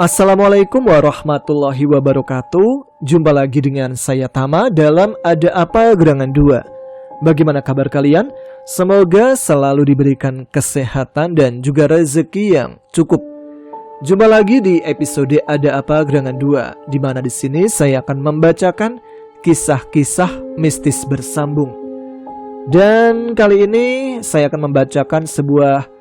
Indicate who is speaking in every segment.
Speaker 1: Assalamualaikum warahmatullahi wabarakatuh. Jumpa lagi dengan saya Tama dalam Ada Apa Gerangan 2. Bagaimana kabar kalian? Semoga selalu diberikan kesehatan dan juga rezeki yang cukup. Jumpa lagi di episode Ada Apa Gerangan 2, di mana di sini saya akan membacakan kisah-kisah mistis bersambung. Dan kali ini saya akan membacakan sebuah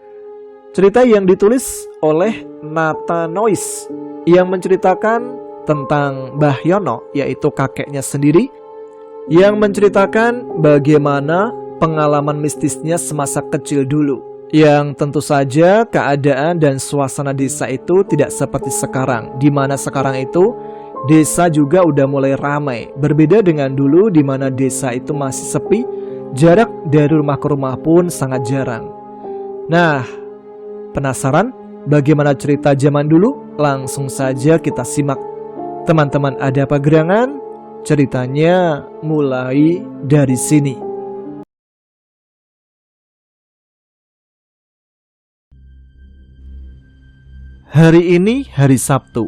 Speaker 1: cerita yang ditulis oleh Natanois yang menceritakan tentang Mbah Yono, yaitu kakeknya sendiri, yang menceritakan bagaimana pengalaman mistisnya semasa kecil dulu, yang tentu saja keadaan dan suasana desa itu tidak seperti sekarang, di mana sekarang itu desa juga udah mulai ramai, berbeda dengan dulu di mana desa itu masih sepi, jarak dari rumah ke rumah pun sangat jarang. Nah, penasaran bagaimana cerita zaman dulu? Langsung saja kita simak. Teman-teman Ada Apa Gerangan, ceritanya mulai dari sini. Hari ini hari Sabtu.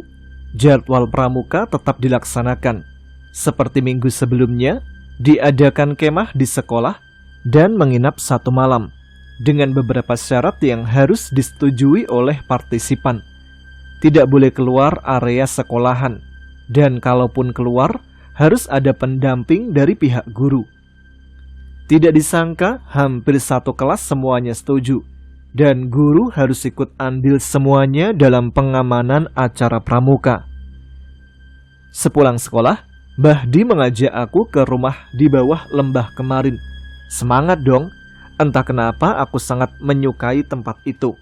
Speaker 1: Jadwal pramuka tetap dilaksanakan. Seperti minggu sebelumnya, diadakan kemah di sekolah dan menginap satu malam, dengan beberapa syarat yang harus disetujui oleh partisipan. Tidak boleh keluar area sekolahan, dan kalaupun keluar, harus ada pendamping dari pihak guru. Tidak disangka, hampir satu kelas semuanya setuju, dan guru harus ikut andil semuanya dalam pengamanan acara pramuka. Sepulang sekolah, Mbah Di mengajak aku ke rumah di bawah lembah kemarin. Semangat dong. Entah kenapa aku sangat menyukai tempat itu.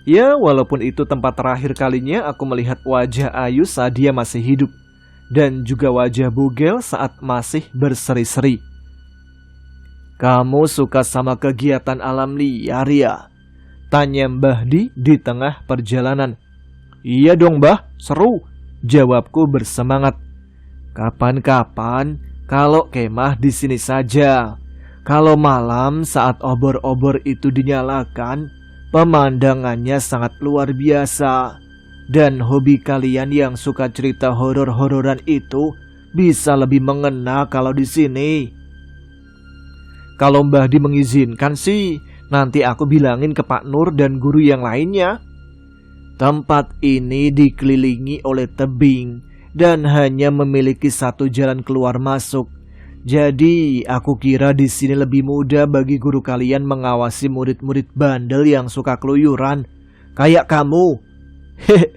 Speaker 1: Ya, walaupun itu tempat terakhir kalinya aku melihat wajah Ayu saat dia masih hidup, dan juga wajah Bugel saat masih berseri-seri. "Kamu suka sama kegiatan alam liar ya?" tanya Mbah di tengah perjalanan. "Iya dong Mbah, seru," jawabku bersemangat. "Kapan-kapan kalau kemah di sini saja. Kalau malam saat obor-obor itu dinyalakan, pemandangannya sangat luar biasa. Dan hobi kalian yang suka cerita horor-hororan itu bisa lebih mengena kalau di sini." "Kalau Mbah Di mengizinkan sih, nanti aku bilangin ke Pak Nur dan guru yang lainnya." "Tempat ini dikelilingi oleh tebing dan hanya memiliki satu jalan keluar masuk. Jadi, aku kira di sini lebih mudah bagi guru kalian mengawasi murid-murid bandel yang suka keluyuran, kayak kamu." "Hehe,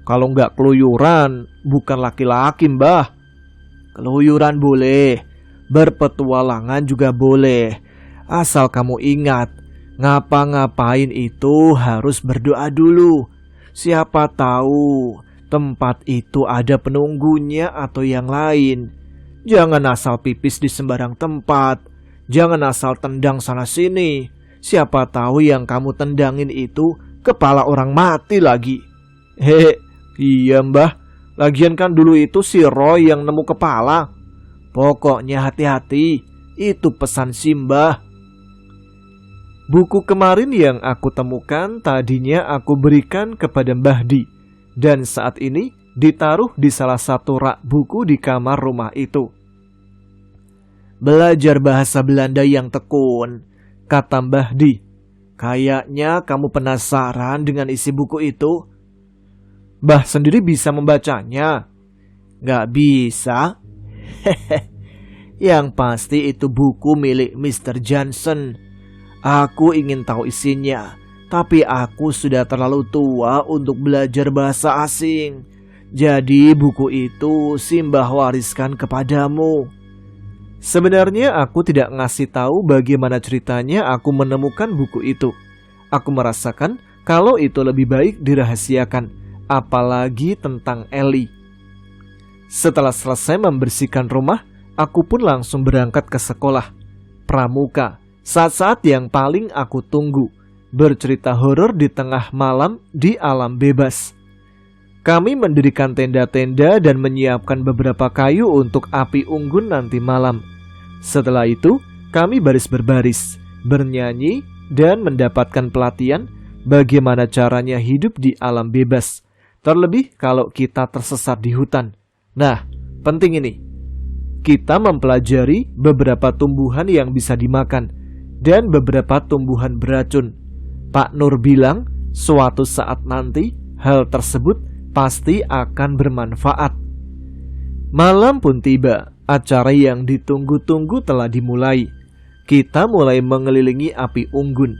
Speaker 1: kalau nggak keluyuran, bukan laki-laki Mbah." "Keluyuran boleh, berpetualangan juga boleh. Asal kamu ingat, ngapa-ngapain itu harus berdoa dulu. Siapa tahu tempat itu ada penunggunya atau yang lain. Jangan asal pipis di sembarang tempat. Jangan asal tendang sana-sini. Siapa tahu yang kamu tendangin itu kepala orang mati lagi." "Hehe, iya Mbah. Lagian kan dulu itu si Roy yang nemu kepala." "Pokoknya hati-hati. Itu pesan si Mbah." Buku kemarin yang aku temukan tadinya aku berikan kepada Mbah Di, dan saat ini ditaruh di salah satu rak buku di kamar rumah itu. "Belajar bahasa Belanda yang tekun," kata Mbah Di. "Kayaknya kamu penasaran dengan isi buku itu." "Mbah sendiri bisa membacanya?" "Gak bisa." "Hehe, yang pasti itu buku milik Mr. Johnson. Aku ingin tahu isinya, tapi aku sudah terlalu tua untuk belajar bahasa asing. Jadi buku itu si Mbah wariskan kepadamu." Sebenarnya aku tidak ngasih tahu bagaimana ceritanya aku menemukan buku itu. Aku merasakan kalau itu lebih baik dirahasiakan, apalagi tentang Eli. Setelah selesai membersihkan rumah, aku pun langsung berangkat ke sekolah. Pramuka, saat-saat yang paling aku tunggu, bercerita horor di tengah malam di alam bebas. Kami mendirikan tenda-tenda dan menyiapkan beberapa kayu untuk api unggun nanti malam. Setelah itu, kami baris berbaris, bernyanyi, dan mendapatkan pelatihan bagaimana caranya hidup di alam bebas, Terlebih kalau kita tersesat di hutan. Nah, penting ini. Kita mempelajari beberapa tumbuhan yang bisa dimakan dan beberapa tumbuhan beracun. Pak Nur bilang, suatu saat nanti hal tersebut pasti akan bermanfaat. Malam pun tiba, acara yang ditunggu-tunggu telah dimulai. Kita mulai mengelilingi api unggun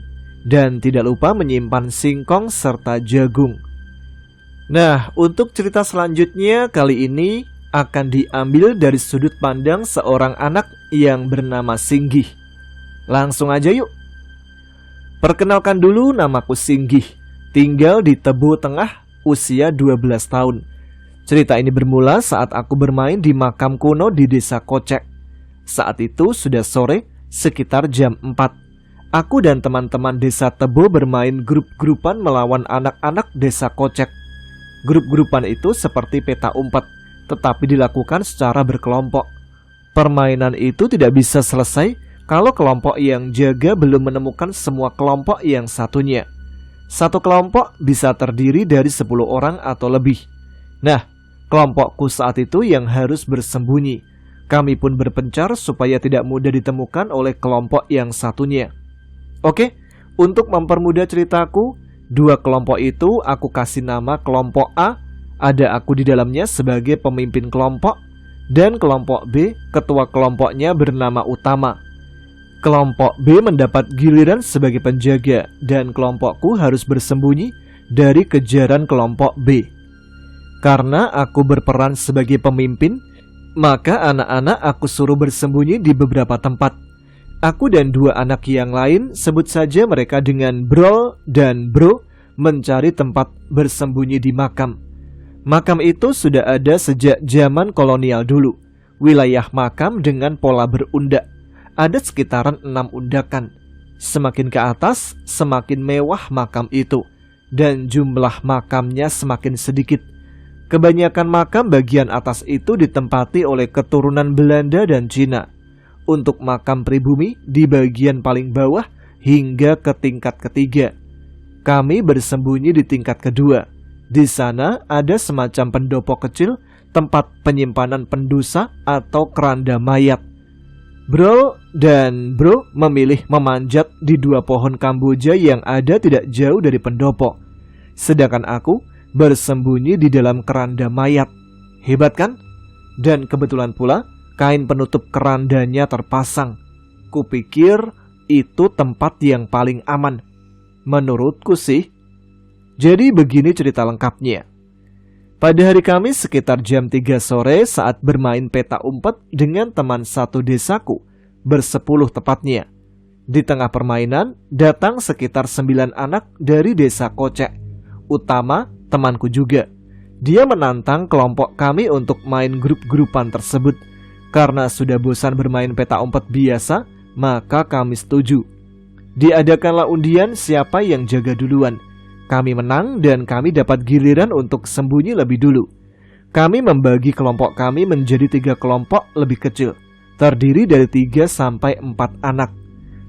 Speaker 1: dan tidak lupa menyimpan singkong serta jagung. Nah, untuk cerita selanjutnya kali ini akan diambil dari sudut pandang seorang anak yang bernama Singgih. Langsung aja yuk. Perkenalkan dulu, namaku Singgih, tinggal di Tebo Tengah, usia 12 tahun. Cerita ini bermula saat aku bermain di makam kuno di desa Kocek. Saat itu sudah sore, sekitar jam 4. Aku dan teman-teman desa Tebo bermain grup-grupan melawan anak-anak desa Kocek. Grup-grupan itu seperti peta umpet, tetapi dilakukan secara berkelompok. Permainan itu tidak bisa selesai kalau kelompok yang jaga belum menemukan semua kelompok yang satunya. Satu kelompok bisa terdiri dari 10 orang atau lebih. Nah, kelompokku saat itu yang harus bersembunyi. Kami pun berpencar supaya tidak mudah ditemukan oleh kelompok yang satunya. Oke, untuk mempermudah ceritaku, 2 kelompok itu aku kasih nama kelompok A. Ada aku di dalamnya sebagai pemimpin kelompok. Dan kelompok B, ketua kelompoknya bernama Utama. Kelompok B mendapat giliran sebagai penjaga, dan kelompokku harus bersembunyi dari kejaran kelompok B. Karena aku berperan sebagai pemimpin, maka anak-anak aku suruh bersembunyi di beberapa tempat. Aku dan 2 anak yang lain, sebut saja mereka dengan Brol dan Bro, mencari tempat bersembunyi di makam. Makam itu sudah ada sejak zaman kolonial dulu. Wilayah makam dengan pola berundak. Ada sekitaran 6 undakan. Semakin ke atas, semakin mewah makam itu. Dan jumlah makamnya semakin sedikit. Kebanyakan makam bagian atas itu ditempati oleh keturunan Belanda dan Cina. Untuk makam pribumi di bagian paling bawah hingga ke tingkat ketiga. Kami bersembunyi di tingkat kedua. Di sana ada semacam pendopo kecil, tempat penyimpanan pendosa atau keranda mayat. Bro dan Bro memilih memanjat di 2 pohon Kamboja yang ada tidak jauh dari pendopo. Sedangkan aku bersembunyi di dalam keranda mayat. Hebat kan? Dan kebetulan pula kain penutup kerandanya terpasang. Kupikir itu tempat yang paling aman. Menurutku sih. Jadi begini cerita lengkapnya. Pada hari Kamis sekitar jam 3 sore saat bermain peta umpet dengan teman satu desaku, bersepuluh tepatnya. Di tengah permainan datang sekitar 9 anak dari desa Kocek. Utama temanku juga. Dia menantang kelompok kami untuk main grup-grupan tersebut. Karena sudah bosan bermain peta umpet biasa, maka kami setuju. Diadakanlah undian siapa yang jaga duluan. Kami menang dan kami dapat giliran untuk sembunyi lebih dulu. Kami membagi kelompok kami menjadi 3 kelompok lebih kecil, terdiri dari 3 sampai 4 anak.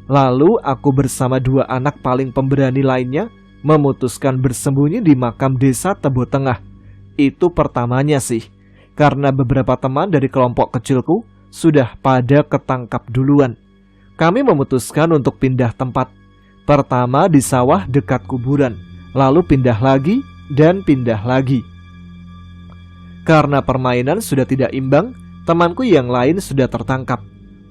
Speaker 1: Lalu aku bersama 2 anak paling pemberani lainnya memutuskan bersembunyi di makam desa Tebo Tengah. Itu pertamanya sih, karena beberapa teman dari kelompok kecilku sudah pada ketangkap duluan. Kami memutuskan untuk pindah tempat. Pertama di sawah dekat kuburan, lalu pindah lagi dan pindah lagi. Karena permainan sudah tidak imbang, temanku yang lain sudah tertangkap.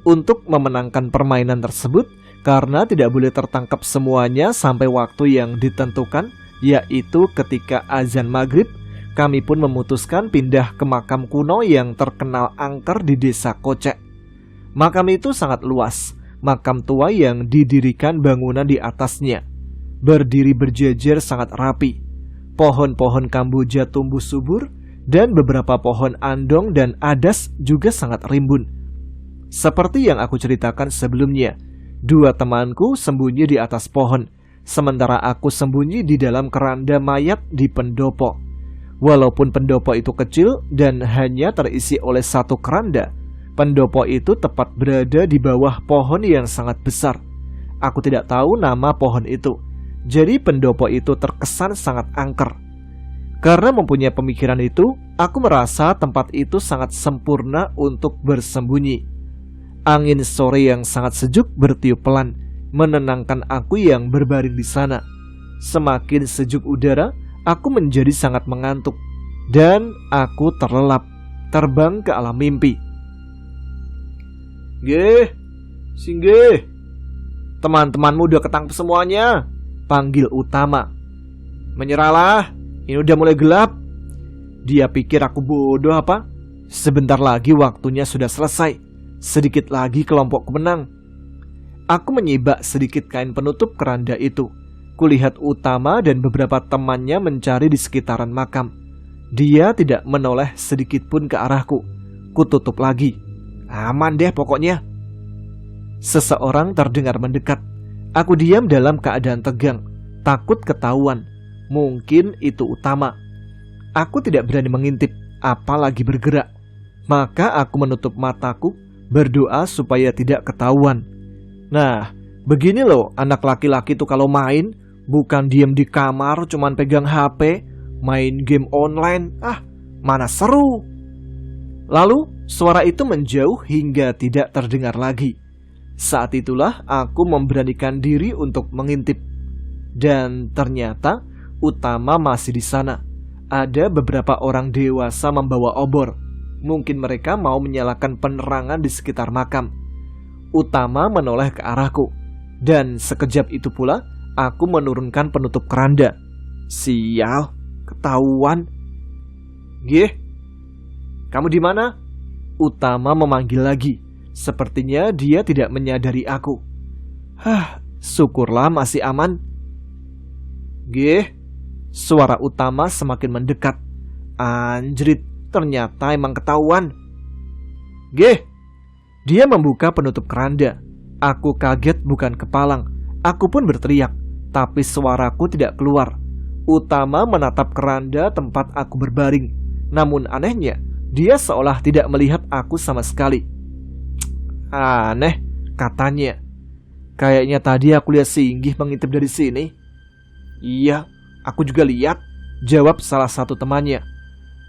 Speaker 1: Untuk memenangkan permainan tersebut, karena tidak boleh tertangkap semuanya sampai waktu yang ditentukan, yaitu ketika azan maghrib, kami pun memutuskan pindah ke makam kuno yang terkenal angker di desa Kocek. Makam itu sangat luas, makam tua yang didirikan bangunan di atasnya. Berdiri berjejer sangat rapi. Pohon-pohon Kamboja tumbuh subur dan beberapa pohon andong dan adas juga sangat rimbun. Seperti yang aku ceritakan sebelumnya, 2 temanku sembunyi di atas pohon, sementara aku sembunyi di dalam keranda mayat di pendopo. Walaupun pendopo itu kecil dan hanya terisi oleh 1 keranda, pendopo itu tepat berada di bawah pohon yang sangat besar. Aku tidak tahu nama pohon itu. Jadi pendopo itu terkesan sangat angker. Karena mempunyai pemikiran itu, aku merasa tempat itu sangat sempurna untuk bersembunyi. Angin sore yang sangat sejuk bertiup pelan, menenangkan aku yang berbaring di sana. Semakin sejuk udara, aku menjadi sangat mengantuk, dan aku terlelap, terbang ke alam mimpi. "Geh, singgih, teman-temanmu udah ketangkep semuanya," panggil Utama. "Menyerahlah, ini udah mulai gelap." Dia pikir aku bodoh apa? Sebentar lagi waktunya sudah selesai. Sedikit lagi kelompokku menang. Aku menyibak sedikit kain penutup keranda itu. Kulihat Utama dan beberapa temannya mencari di sekitaran makam. Dia tidak menoleh sedikit pun ke arahku. Kututup lagi. Aman deh pokoknya. Seseorang terdengar mendekat. Aku diam dalam keadaan tegang, takut ketahuan. Mungkin itu Utama. Aku tidak berani mengintip, apalagi bergerak. Maka aku menutup mataku, berdoa supaya tidak ketahuan. Nah, begini loh anak laki-laki tuh kalau main, bukan diam di kamar cuman pegang HP, main game online. Mana seru. Lalu suara itu menjauh hingga tidak terdengar lagi. Saat itulah aku memberanikan diri untuk mengintip. Dan ternyata Utama masih di sana. Ada beberapa orang dewasa membawa obor. Mungkin mereka mau menyalakan penerangan di sekitar makam. Utama menoleh ke arahku. Dan sekejap itu pula aku menurunkan penutup keranda. Sial, ketahuan. "Gih, kamu di mana?" Utama memanggil lagi. Sepertinya dia tidak menyadari aku. Syukurlah masih aman. "Gih." Suara Utama semakin mendekat. Anjrit, ternyata emang ketahuan. "Gih." Dia membuka penutup keranda. Aku kaget bukan kepalang. Aku pun berteriak, tapi suaraku tidak keluar. Utama menatap keranda tempat aku berbaring. Namun anehnya, dia seolah tidak melihat aku sama sekali. "Aneh," katanya. "Kayaknya tadi aku lihat Singgih mengintip dari sini." "Iya, aku juga lihat," jawab salah satu temannya.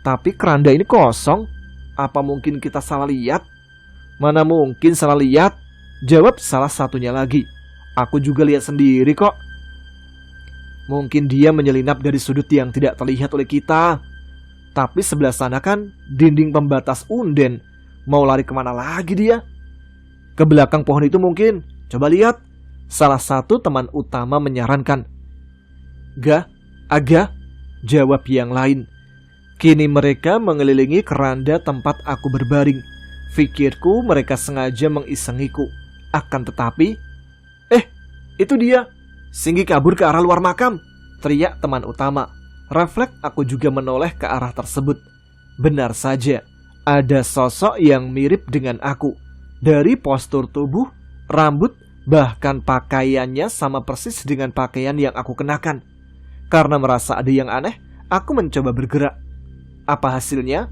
Speaker 1: "Tapi keranda ini kosong. Apa mungkin kita salah lihat?" "Mana mungkin salah lihat," jawab salah satunya lagi. "Aku juga lihat sendiri kok." "Mungkin dia menyelinap dari sudut yang tidak terlihat oleh kita. Tapi sebelah sana kan dinding pembatas unden. Mau lari kemana lagi dia?" "Ke belakang pohon itu mungkin. Coba lihat," salah satu teman Utama menyarankan. Aga," jawab yang lain. Kini mereka mengelilingi keranda tempat aku berbaring. Fikirku mereka sengaja mengisengiku. Akan tetapi, itu dia. Singgih kabur ke arah luar makam, teriak teman Utama. Refleks aku juga menoleh ke arah tersebut. Benar saja, ada sosok yang mirip dengan aku. Dari postur tubuh, rambut, bahkan pakaiannya sama persis dengan pakaian yang aku kenakan. Karena merasa ada yang aneh, aku mencoba bergerak. Apa hasilnya?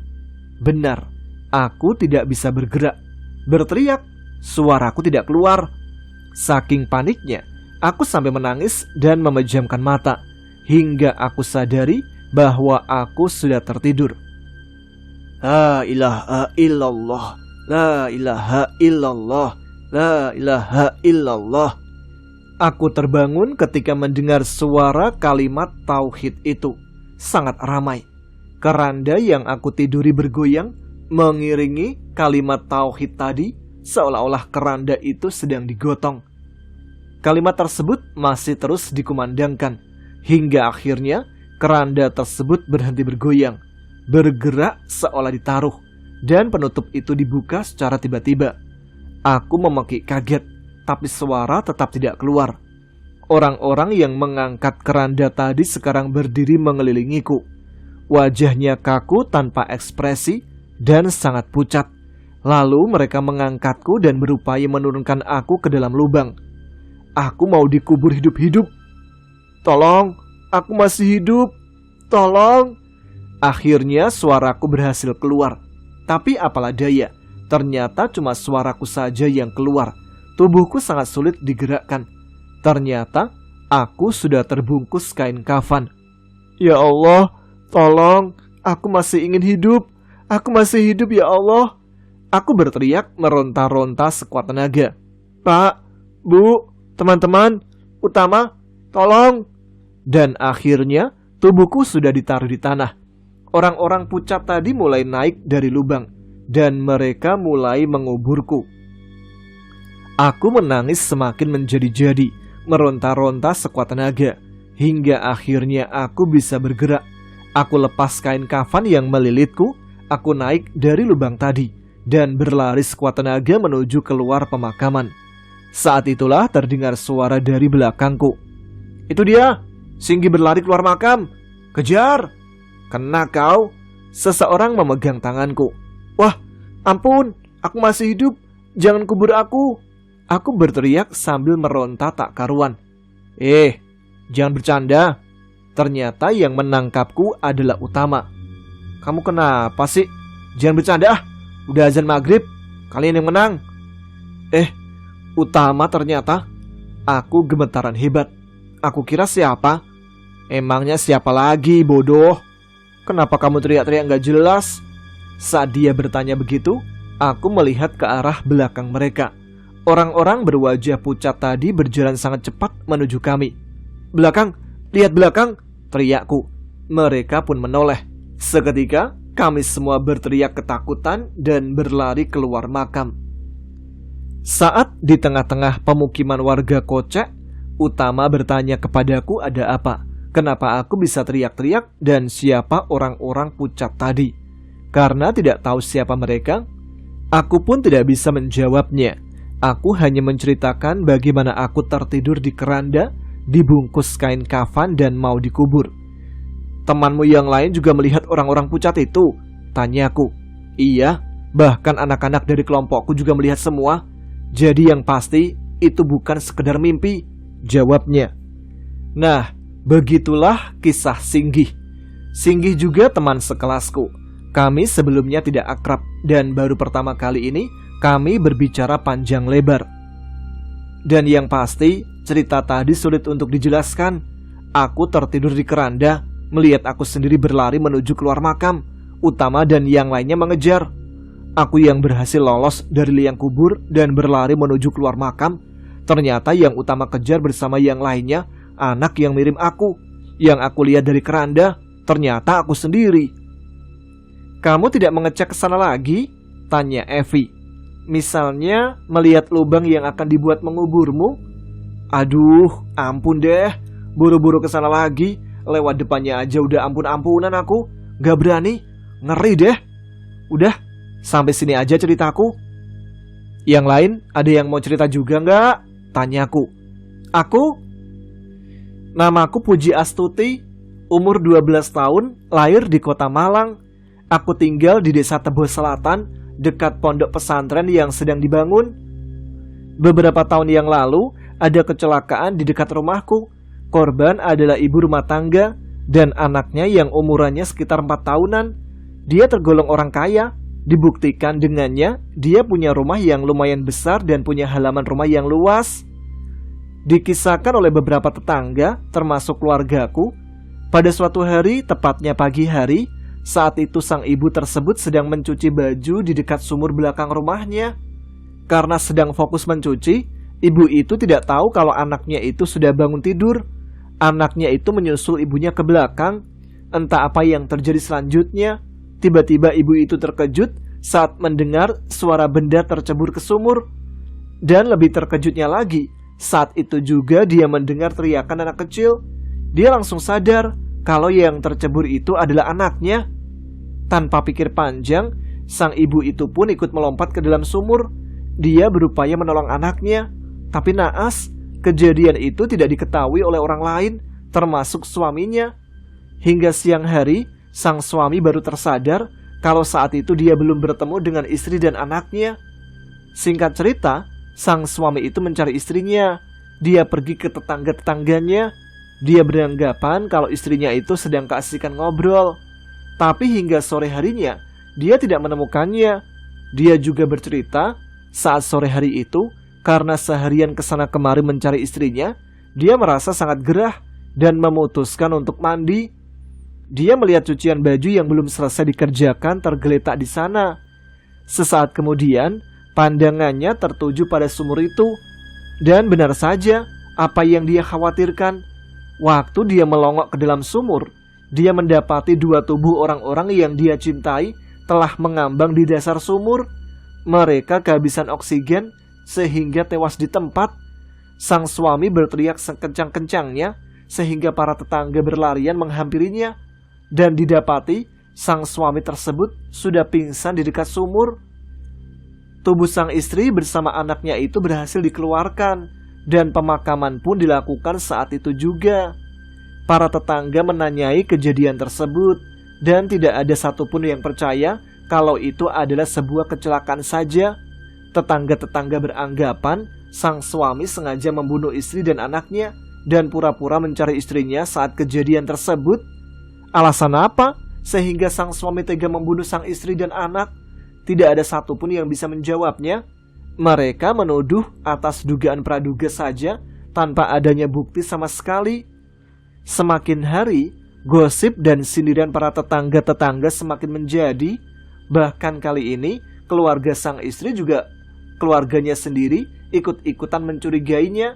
Speaker 1: Benar, aku tidak bisa bergerak. Berteriak, suaraku tidak keluar. Saking paniknya, aku sampai menangis dan memejamkan mata. Hingga aku sadari bahwa aku sudah tertidur. La ilaha illallah, la ilaha illallah, la ilaha illallah. Aku terbangun ketika mendengar suara kalimat tauhid itu. Sangat ramai. Keranda yang aku tiduri bergoyang mengiringi kalimat tauhid tadi, seolah-olah keranda itu sedang digotong. Kalimat tersebut masih terus dikumandangkan, hingga akhirnya keranda tersebut berhenti bergoyang, bergerak seolah ditaruh, dan penutup itu dibuka secara tiba-tiba. Aku memekik kaget, tapi suara tetap tidak keluar. Orang-orang yang mengangkat keranda tadi sekarang berdiri mengelilingiku. Wajahnya kaku tanpa ekspresi dan sangat pucat. Lalu mereka mengangkatku dan berupaya menurunkan aku ke dalam lubang. Aku mau dikubur hidup-hidup. "Tolong, aku masih hidup. Tolong." Akhirnya suaraku berhasil keluar. Tapi apalah daya, ternyata cuma suaraku saja yang keluar. Tubuhku sangat sulit digerakkan. Ternyata aku sudah terbungkus kain kafan. "Ya Allah, Tolong, aku masih ingin hidup. Aku masih hidup ya Allah. Aku berteriak meronta-ronta sekuat tenaga. Pak, Bu, teman-teman, Utama, tolong. Dan akhirnya tubuhku sudah ditaruh di tanah. Orang-orang pucat tadi mulai naik dari lubang dan mereka mulai menguburku. Aku menangis semakin menjadi-jadi, meronta-ronta sekuat tenaga, hingga akhirnya aku bisa bergerak. Aku lepas kain kafan yang melilitku, aku naik dari lubang tadi, dan berlari sekuat tenaga menuju keluar pemakaman. Saat itulah terdengar suara dari belakangku. Itu dia, Singgi berlari keluar makam. Kejar! Kena kau. Seseorang memegang tanganku. Wah, ampun, aku masih hidup. Jangan kubur aku. Aku berteriak sambil meronta tak karuan. Jangan bercanda. Ternyata yang menangkapku adalah Utama. Kamu kenapa sih? Jangan bercanda ah. Udah azan maghrib. Kalian yang menang. Utama ternyata. Aku gemetaran hebat. Aku kira siapa? Emangnya siapa lagi, bodoh? Kenapa kamu teriak-teriak gak jelas? Saat dia bertanya begitu, aku melihat ke arah belakang mereka. Orang-orang berwajah pucat tadi berjalan sangat cepat menuju kami. Belakang, lihat belakang, teriakku. Mereka pun menoleh. Seketika, kami semua berteriak ketakutan dan berlari keluar makam. Saat di tengah-tengah pemukiman warga kocek, Utama bertanya kepadaku ada apa, kenapa aku bisa teriak-teriak dan siapa orang-orang pucat tadi. Karena tidak tahu siapa mereka, aku pun tidak bisa menjawabnya. Aku hanya menceritakan bagaimana aku tertidur di keranda, dibungkus kain kafan dan mau dikubur. Temanmu yang lain juga melihat orang-orang pucat itu? Tanyaku. Iya, bahkan anak-anak dari kelompokku juga melihat semua. Jadi yang pasti itu bukan sekedar mimpi, jawabnya. Nah, begitulah kisah Singgih. Singgih juga teman sekelasku. Kami sebelumnya tidak akrab dan baru pertama kali ini kami berbicara panjang lebar. Dan yang pasti cerita tadi sulit untuk dijelaskan. Aku tertidur di keranda, melihat aku sendiri berlari menuju keluar makam. Utama dan yang lainnya mengejar. Aku yang berhasil lolos dari liang kubur dan berlari menuju keluar makam. Ternyata yang Utama kejar bersama yang lainnya anak yang mirip aku. Yang aku lihat dari keranda, ternyata aku sendiri. Kamu tidak mengecek ke sana lagi? Tanya Evi. Misalnya melihat lubang yang akan dibuat menguburmu? Aduh, ampun deh. Buru-buru ke sana lagi. Lewat depannya aja udah ampun-ampunan aku. Gak berani. Ngeri deh. Udah, sampai sini aja ceritaku. Yang lain ada yang mau cerita juga nggak? Tanyaku. Aku? Namaku Puji Astuti, umur 12 tahun, lahir di kota Malang. Aku tinggal di desa Tebo Selatan, dekat pondok pesantren yang sedang dibangun. Beberapa tahun yang lalu, ada kecelakaan di dekat rumahku. Korban adalah ibu rumah tangga dan anaknya yang umurannya sekitar 4 tahunan. Dia tergolong orang kaya. Dibuktikan dengannya, dia punya rumah yang lumayan besar dan punya halaman rumah yang luas. Dikisahkan oleh beberapa tetangga, termasuk keluargaku, pada suatu hari, tepatnya pagi hari, saat itu sang ibu tersebut sedang mencuci baju di dekat sumur belakang rumahnya. Karena sedang fokus mencuci, ibu itu tidak tahu kalau anaknya itu sudah bangun tidur. Anaknya itu menyusul ibunya ke belakang. Entah apa yang terjadi selanjutnya. Tiba-tiba ibu itu terkejut saat mendengar suara benda tercebur ke sumur. Dan lebih terkejutnya lagi, saat itu juga dia mendengar teriakan anak kecil. Dia langsung sadar kalau yang tercebur itu adalah anaknya. Tanpa pikir panjang, sang ibu itu pun ikut melompat ke dalam sumur. Dia berupaya menolong anaknya. Tapi naas, kejadian itu tidak diketahui oleh orang lain, termasuk suaminya. Hingga siang hari, sang suami baru tersadar kalau saat itu dia belum bertemu dengan istri dan anaknya. Singkat cerita, sang suami itu mencari istrinya. Dia pergi ke tetangga-tetangganya. Dia beranggapan kalau istrinya itu sedang keasikan ngobrol. Tapi hingga sore harinya, dia tidak menemukannya. Dia juga bercerita, saat sore hari itu, karena seharian kesana kemari mencari istrinya, dia merasa sangat gerah dan memutuskan untuk mandi. Dia melihat cucian baju yang belum selesai dikerjakan tergeletak di sana. Sesaat kemudian, pandangannya tertuju pada sumur itu. Dan benar saja, apa yang dia khawatirkan. Waktu dia melongok ke dalam sumur, dia mendapati dua tubuh orang-orang yang dia cintai telah mengambang di dasar sumur. Mereka kehabisan oksigen sehingga tewas di tempat. Sang suami berteriak sekencang-kencangnya sehingga para tetangga berlarian menghampirinya. Dan didapati sang suami tersebut sudah pingsan di dekat sumur. Tubuh sang istri bersama anaknya itu berhasil dikeluarkan dan pemakaman pun dilakukan saat itu juga. Para tetangga menanyai kejadian tersebut dan tidak ada satupun yang percaya kalau itu adalah sebuah kecelakaan saja. Tetangga-tetangga beranggapan sang suami sengaja membunuh istri dan anaknya dan pura-pura mencari istrinya saat kejadian tersebut. Alasan apa sehingga sang suami tega membunuh sang istri dan anak? Tidak ada satupun yang bisa menjawabnya. Mereka menuduh atas dugaan praduga saja tanpa adanya bukti sama sekali. Semakin hari, gosip dan sindiran para tetangga-tetangga semakin menjadi. Bahkan kali ini, keluarga sang istri juga keluarganya sendiri ikut-ikutan mencurigainya.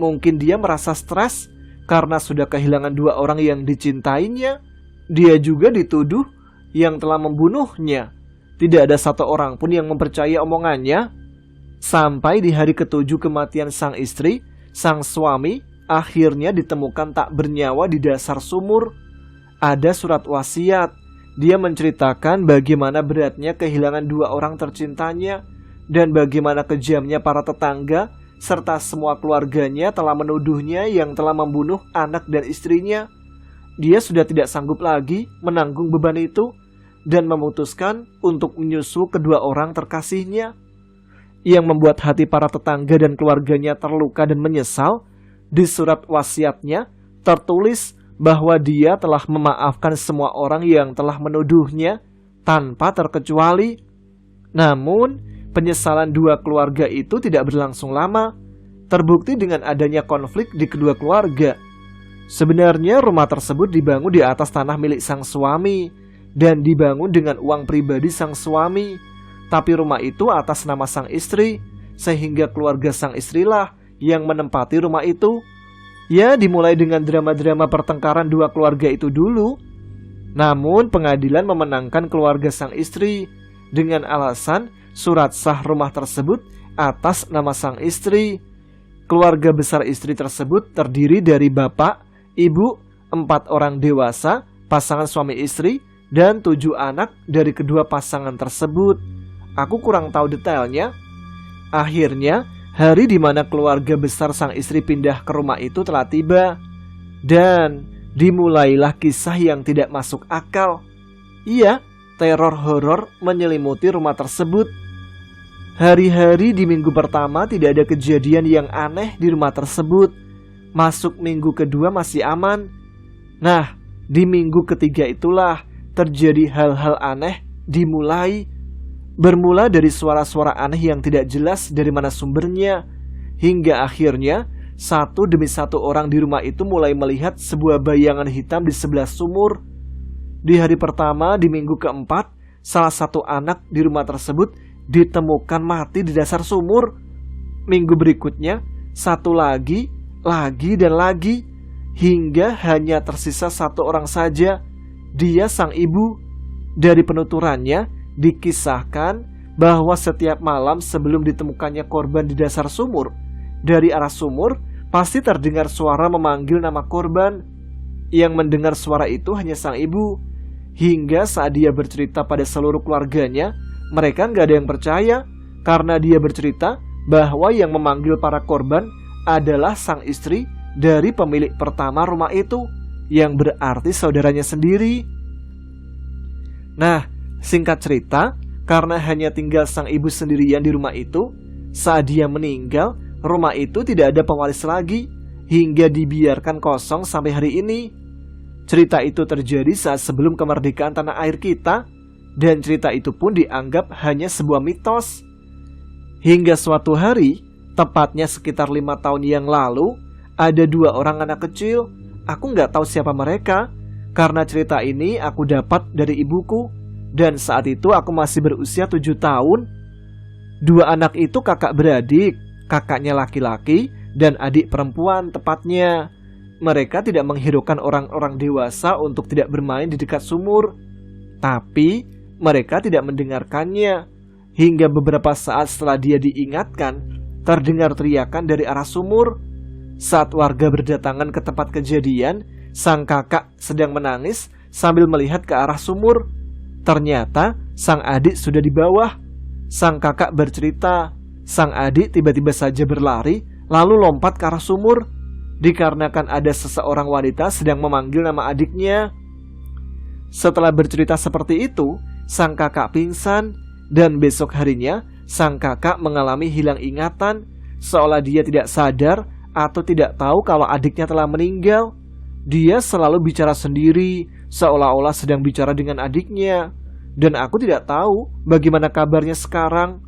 Speaker 1: Mungkin dia merasa stres karena sudah kehilangan dua orang yang dicintainya. Dia juga dituduh yang telah membunuhnya. Tidak ada satu orang pun yang mempercayai omongannya. Sampai di hari ketujuh kematian sang istri, sang suami akhirnya ditemukan tak bernyawa di dasar sumur. Ada surat wasiat. Dia menceritakan bagaimana beratnya kehilangan dua orang tercintanya dan bagaimana kejamnya para tetangga serta semua keluarganya telah menuduhnya yang telah membunuh anak dan istrinya. Dia sudah tidak sanggup lagi menanggung beban itu dan memutuskan untuk menyusul kedua orang terkasihnya. Yang membuat hati para tetangga dan keluarganya terluka dan menyesal, di surat wasiatnya tertulis bahwa dia telah memaafkan semua orang yang telah menuduhnya tanpa terkecuali. Namun, penyesalan dua keluarga itu tidak berlangsung lama, terbukti dengan adanya konflik di kedua keluarga. Sebenarnya rumah tersebut dibangun di atas tanah milik sang suami dan dibangun dengan uang pribadi sang suami. Tapi rumah itu atas nama sang istri, sehingga keluarga sang istrilah yang menempati rumah itu. Ya, dimulai dengan drama-drama pertengkaran dua keluarga itu dulu. Namun pengadilan memenangkan keluarga sang istri dengan alasan surat sah rumah tersebut atas nama sang istri. Keluarga besar istri tersebut terdiri dari bapak, ibu, 4 orang dewasa, pasangan suami istri, dan 7 anak dari kedua pasangan tersebut. Aku kurang tahu detailnya. Akhirnya, hari di mana keluarga besar sang istri pindah ke rumah itu telah tiba. Dan dimulailah kisah yang tidak masuk akal. Iya, teror horor menyelimuti rumah tersebut. Hari-hari di minggu pertama tidak ada kejadian yang aneh di rumah tersebut. Masuk minggu kedua masih aman. Nah, di minggu ketiga itulah terjadi hal-hal aneh dimulai. Bermula dari suara-suara aneh yang tidak jelas dari mana sumbernya. Hingga akhirnya satu demi satu orang di rumah itu mulai melihat sebuah bayangan hitam di sebelah sumur. Di hari pertama di minggu keempat, salah satu anak di rumah tersebut ditemukan mati di dasar sumur. Minggu berikutnya, satu lagi, dan lagi. Hingga hanya tersisa satu orang saja. Dia sang ibu. Dari penuturannya, dikisahkan bahwa setiap malam sebelum ditemukannya korban di dasar sumur, dari arah sumur pasti terdengar suara memanggil nama korban. Yang mendengar suara itu hanya sang ibu. Hingga saat dia bercerita pada seluruh keluarganya, mereka nggak ada yang percaya karena dia bercerita bahwa yang memanggil para korban adalah sang istri dari pemilik pertama rumah itu, yang berarti saudaranya sendiri. Nah, singkat cerita, karena hanya tinggal sang ibu sendirian di rumah itu, saat dia meninggal, rumah itu tidak ada pewaris lagi, hingga dibiarkan kosong sampai hari ini. Cerita itu terjadi saat sebelum kemerdekaan tanah air kita, dan cerita itu pun dianggap hanya sebuah mitos. Hingga suatu hari, tepatnya sekitar 5 tahun yang lalu, ada 2 orang anak kecil. Aku nggak tahu siapa mereka. Karena cerita ini aku dapat dari ibuku, dan saat itu aku masih berusia 7 tahun. Dua anak itu kakak beradik, kakaknya laki-laki dan adik perempuan tepatnya. Mereka tidak menghiraukan orang-orang dewasa untuk tidak bermain di dekat sumur. Tapi mereka tidak mendengarkannya. Hingga beberapa saat setelah dia diingatkan, terdengar teriakan dari arah sumur. Saat warga berdatangan ke tempat kejadian, sang kakak sedang menangis sambil melihat ke arah sumur. Ternyata sang adik sudah di bawah. Sang kakak bercerita, sang adik tiba-tiba saja berlari lalu lompat ke arah sumur, dikarenakan ada seseorang wanita sedang memanggil nama adiknya. Setelah bercerita seperti itu, sang kakak pingsan, dan besok harinya sang kakak mengalami hilang ingatan, seolah dia tidak sadar atau tidak tahu kalau adiknya telah meninggal. Dia selalu bicara sendiri, seolah-olah sedang bicara dengan adiknya. Dan aku tidak tahu bagaimana kabarnya sekarang.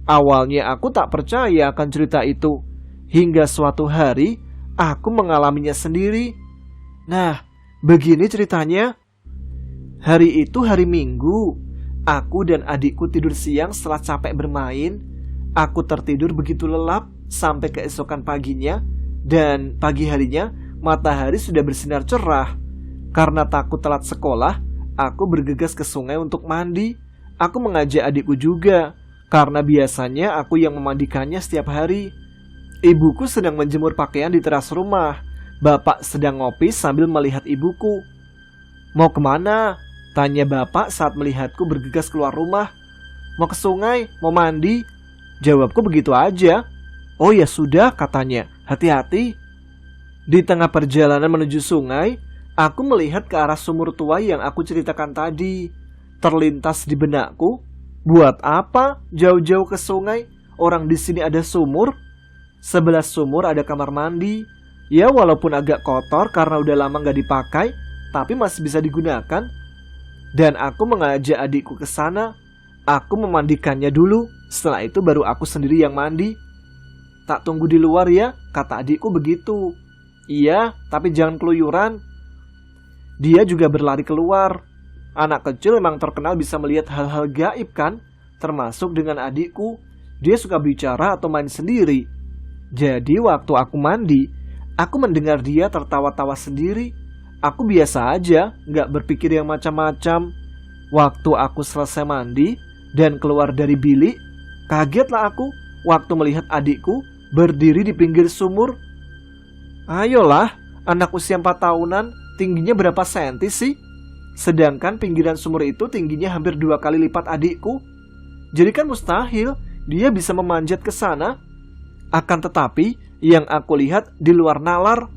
Speaker 1: Awalnya aku tak percaya akan cerita itu, hingga suatu hari aku mengalaminya sendiri. Nah, begini ceritanya. Hari itu hari Minggu. Aku dan adikku tidur siang setelah capek bermain. Aku tertidur begitu lelap sampai keesokan paginya, dan pagi harinya matahari sudah bersinar cerah. Karena takut telat sekolah, aku bergegas ke sungai untuk mandi. Aku mengajak adikku juga, karena biasanya aku yang memandikannya setiap hari. Ibuku sedang menjemur pakaian di teras rumah. Bapak sedang ngopi sambil melihat ibuku. "Mau kemana?" tanya bapak saat melihatku bergegas keluar rumah. "Mau ke sungai, mau mandi." Jawabku begitu aja. "Oh ya sudah," katanya, "hati-hati." Di tengah perjalanan menuju sungai, aku melihat ke arah sumur tua yang aku ceritakan tadi. Terlintas di benakku, buat apa jauh-jauh ke sungai? Orang di sini ada sumur. Sebelah sumur ada kamar mandi. Ya walaupun agak kotor karena udah lama gak dipakai, tapi masih bisa digunakan. Dan aku mengajak adikku ke sana. Aku memandikannya dulu. Setelah itu baru aku sendiri yang mandi. "Tak tunggu di luar ya," kata adikku begitu. "Iya, tapi jangan keluyuran." Dia juga berlari keluar. Anak kecil memang terkenal bisa melihat hal-hal gaib kan? Termasuk dengan adikku. Dia suka bicara atau main sendiri. Jadi waktu aku mandi, aku mendengar dia tertawa-tawa sendiri. Aku biasa aja, gak berpikir yang macam-macam. Waktu aku selesai mandi dan keluar dari bilik, kagetlah aku waktu melihat adikku berdiri di pinggir sumur. Ayolah, anak usia 4 tahunan tingginya berapa senti sih? Sedangkan pinggiran sumur itu tingginya hampir 2 kali lipat adikku. Jadi kan mustahil dia bisa memanjat ke sana. Akan tetapi yang aku lihat di luar nalar.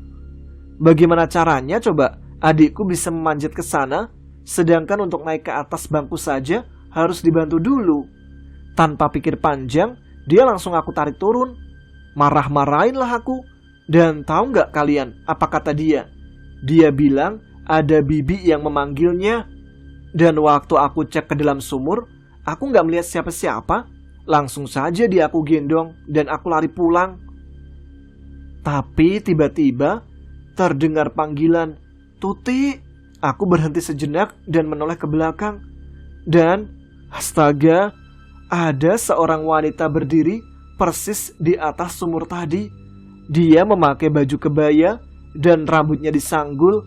Speaker 1: Bagaimana caranya coba adikku bisa memanjat ke sana, sedangkan untuk naik ke atas bangku saja harus dibantu dulu. Tanpa pikir panjang, dia langsung aku tarik turun. Marah-marahinlah aku. Dan tahu nggak kalian apa kata dia? Dia bilang ada bibi yang memanggilnya. Dan waktu aku cek ke dalam sumur, aku nggak melihat siapa-siapa. Langsung saja dia aku gendong dan aku lari pulang. Tapi tiba-tiba terdengar panggilan, "Tuti." Aku berhenti sejenak dan menoleh ke belakang. Dan astaga, ada seorang wanita berdiri persis di atas sumur tadi. Dia memakai baju kebaya dan rambutnya disanggul.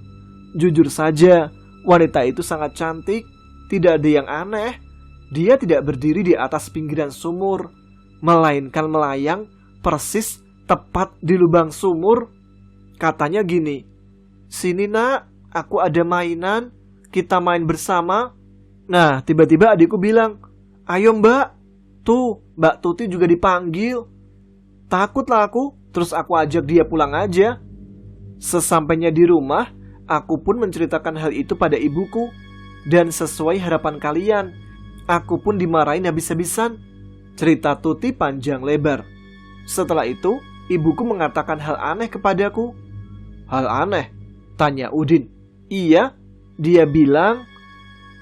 Speaker 1: Jujur saja, wanita itu sangat cantik. Tidak ada yang aneh. Dia tidak berdiri di atas pinggiran sumur, melainkan melayang persis tepat di lubang sumur. Katanya gini, "Sini nak, aku ada mainan, kita main bersama." Nah, tiba-tiba adikku bilang, "Ayo mbak." Tuh, Mbak Tuti juga dipanggil. Takutlah aku, terus aku ajak dia pulang aja. Sesampainya di rumah, aku pun menceritakan hal itu pada ibuku. Dan sesuai harapan kalian, aku pun dimarahin habis-habisan. Cerita Tuti panjang lebar. Setelah itu, ibuku mengatakan hal aneh kepadaku. "Hal aneh?" tanya Udin. "Iya," dia bilang,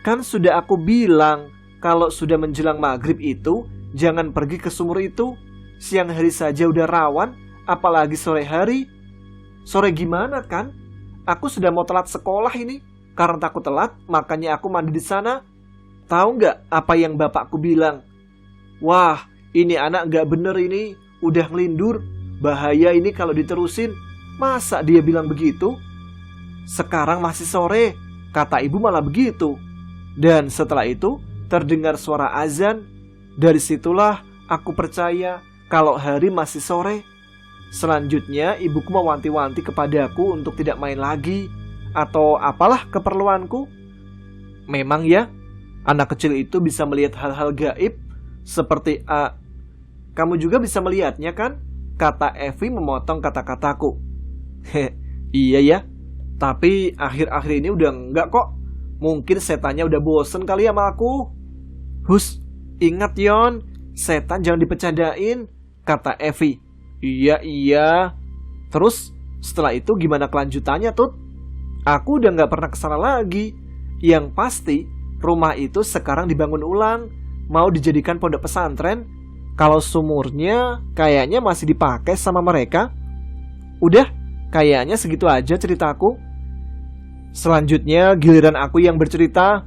Speaker 1: "kan sudah aku bilang kalau sudah menjelang maghrib itu jangan pergi ke sumur itu. Siang hari saja udah rawan, apalagi sore hari." "Sore gimana kan? Aku sudah mau telat sekolah ini." Karena takut telat, makanya aku mandi di sana. Tahu nggak apa yang bapakku bilang? Wah, ini anak nggak bener ini, udah ngelindur. Bahaya ini kalau diterusin. Masa dia bilang begitu? Sekarang masih sore, kata ibu malah begitu. Dan setelah itu terdengar suara azan. Dari situlah aku percaya kalau hari masih sore. Selanjutnya ibuku mewanti-wanti kepadaku untuk tidak main lagi, atau apalah keperluanku. Memang ya, anak kecil itu bisa melihat hal-hal gaib. Seperti kamu juga bisa melihatnya kan? Kata Evi memotong kata-kataku. Iya ya, tapi akhir-akhir ini udah enggak kok. Mungkin setannya udah bosen kali sama aku. Hus, ingat Yon, setan jangan dipecandain, kata Evi. Iya. Terus setelah itu gimana kelanjutannya Tut? Aku udah gak pernah kesana lagi. Yang pasti rumah itu sekarang dibangun ulang, mau dijadikan pondok pesantren. Kalau sumurnya kayaknya masih dipakai sama mereka. Udah, kayaknya segitu aja ceritaku. Selanjutnya giliran aku yang bercerita.